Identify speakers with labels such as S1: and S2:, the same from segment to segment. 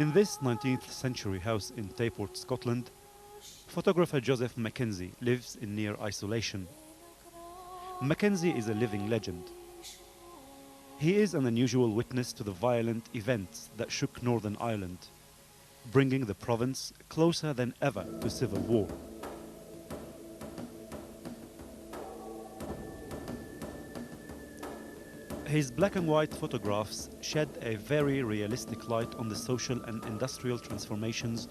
S1: In this 19th century house in Tayport, Scotland, photographer Joseph McKenzie lives in near isolation. McKenzie is a living legend. He is an unusual witness to the violent events that shook Northern Ireland, bringing the province closer than ever to civil war. His black and white photographs shed a very realistic light on the social and industrial transformations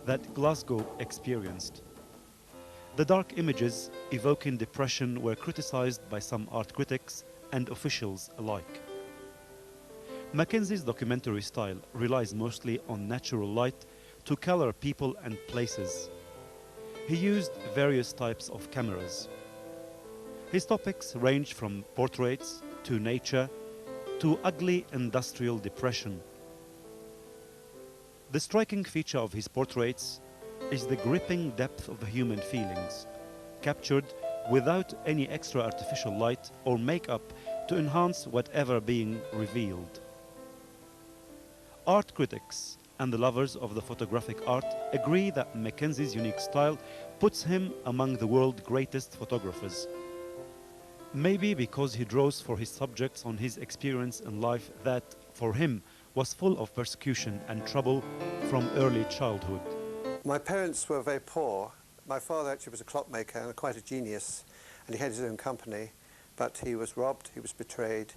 S1: that Glasgow experienced. The dark images evoking depression were criticized by some art critics and officials alike. Mackenzie's documentary style relies mostly on natural light to color people and places. He used various types of cameras. His topics range from portraits to nature to ugly industrial depression. The striking feature of his portraits is the gripping depth of the human feelings, captured without any extra artificial light or makeup to enhance whatever being revealed. Art critics and the lovers of the photographic art agree that Mackenzie's unique style puts him among the world's greatest photographers. Maybe because he draws for his subjects on his experience in life that, for him, was full of persecution and trouble from early childhood.
S2: My parents were very poor. My father actually was a clockmaker and quite a genius, and he had his own company, but he was robbed, he was betrayed,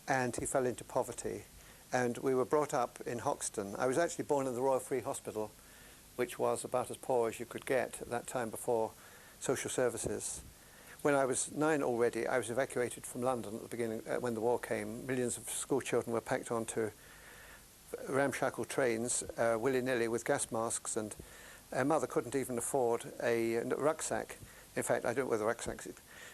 S2: and he fell into poverty. And we were brought up in Hoxton. I was actually born in the Royal Free Hospital, which was about as poor as you could get at that time before social services. When I was 9 already, I was evacuated from London at the beginning, when the war came. Millions of school children were packed onto ramshackle trains, willy-nilly, with gas masks, and a mother couldn't even afford a rucksack. In fact, I don't know whether rucksacks,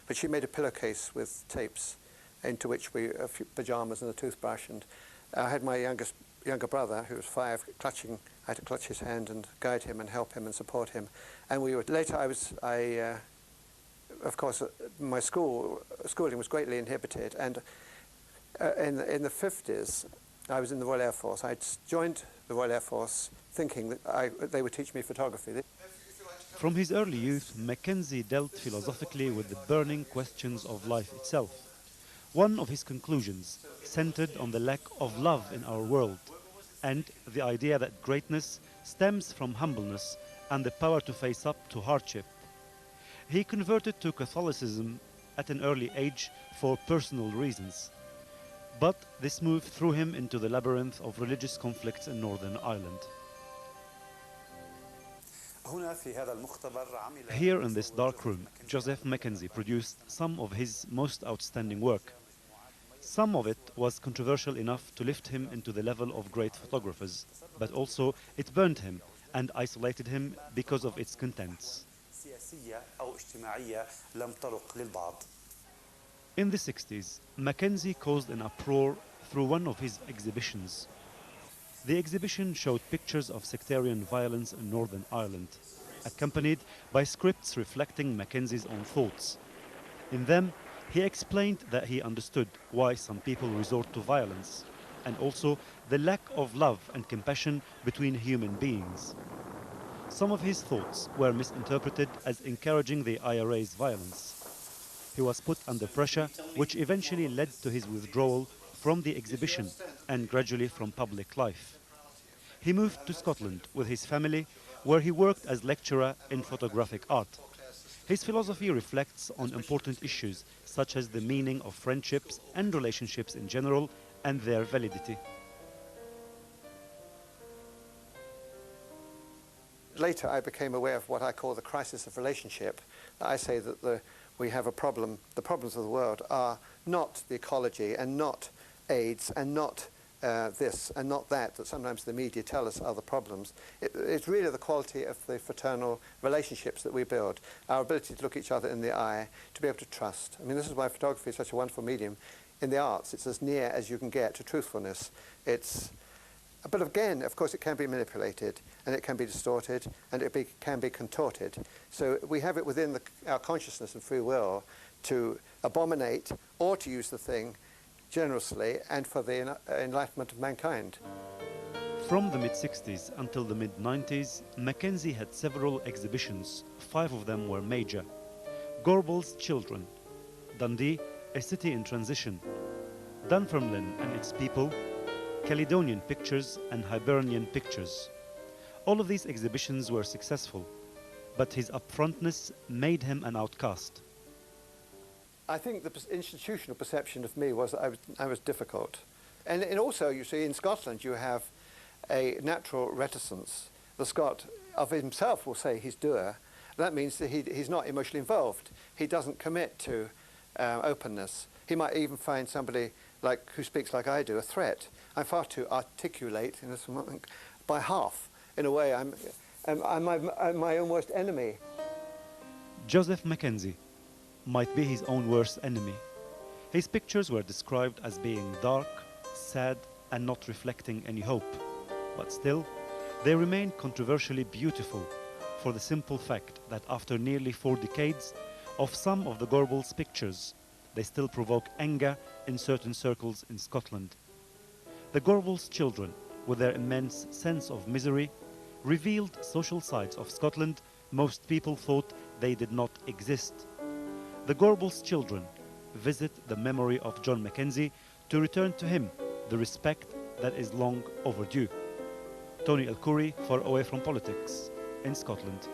S2: but she made a pillowcase with tapes into which a few pyjamas and a toothbrush. And I had my younger brother, who was 5, clutching. I had to clutch his hand and guide him and help him and support him. And later, of course, my schooling was greatly inhibited, and in the 50s, I was in the Royal Air Force. I'd joined the Royal Air Force thinking that they would teach me photography.
S1: From his early youth, Mackenzie dealt philosophically with the burning questions of life itself. One of his conclusions centered on the lack of love in our world and the idea that greatness stems from humbleness and the power to face up to hardship. He converted to Catholicism at an early age for personal reasons, but this move threw him into the labyrinth of religious conflicts in Northern Ireland. Here in this dark room, Joseph McKenzie produced some of his most outstanding work. Some of it was controversial enough to lift him into the level of great photographers, but also it burned him and isolated him because of its contents. In the 60s, Mackenzie caused an uproar through one of his exhibitions. The exhibition showed pictures of sectarian violence in Northern Ireland, accompanied by scripts reflecting Mackenzie's own thoughts. In them, he explained that he understood why some people resort to violence, and also the lack of love and compassion between human beings. Some of his thoughts were misinterpreted as encouraging the IRA's violence. He was put under pressure, which eventually led to his withdrawal from the exhibition and gradually from public life. He moved to Scotland with his family, where he worked as lecturer in photographic art. His philosophy reflects on important issues such as the meaning of friendships and relationships in general and their validity.
S2: Later, I became aware of what I call the crisis of relationship. I say that we have a problem. The problems of the world are not the ecology and not AIDS and not this and not that sometimes the media tell us are the problems. It's really the quality of the fraternal relationships that we build, our ability to look each other in the eye, to be able to trust. I mean, this is why photography is such a wonderful medium. In the arts, it's as near as you can get to truthfulness. But again, of course, it can be manipulated, and it can be distorted, and it can be contorted. So we have it within our consciousness and free will to abominate or to use the thing generously and for the enlightenment of mankind.
S1: From the mid-60s until the mid-90s, McKenzie had several exhibitions. 5 of them were major. Gorbals' Children, Dundee, a city in transition, Dunfermline and its people, Caledonian Pictures and Hibernian Pictures. All of these exhibitions were successful, but his upfrontness made him an outcast.
S2: I think the institutional perception of me was that I was difficult. And also, you see, in Scotland you have a natural reticence. The Scot of himself will say he's dour. That means that he's not emotionally involved. He doesn't commit to openness. He might even find somebody who speaks like I do a threat. I'm far too articulate by half. In a way, I'm my own worst enemy.
S1: Joseph McKenzie might be his own worst enemy. His pictures were described as being dark, sad, and not reflecting any hope. But still, they remain controversially beautiful for the simple fact that after nearly 4 decades of some of the Gorbals' pictures, they still provoke anger in certain circles in Scotland. The Gorbals' Children, with their immense sense of misery, revealed social sides of Scotland most people thought they did not exist. The Gorbals' Children visit the memory of John McKenzie to return to him the respect that is long overdue. Tony El-Khoury for Away From Politics in Scotland.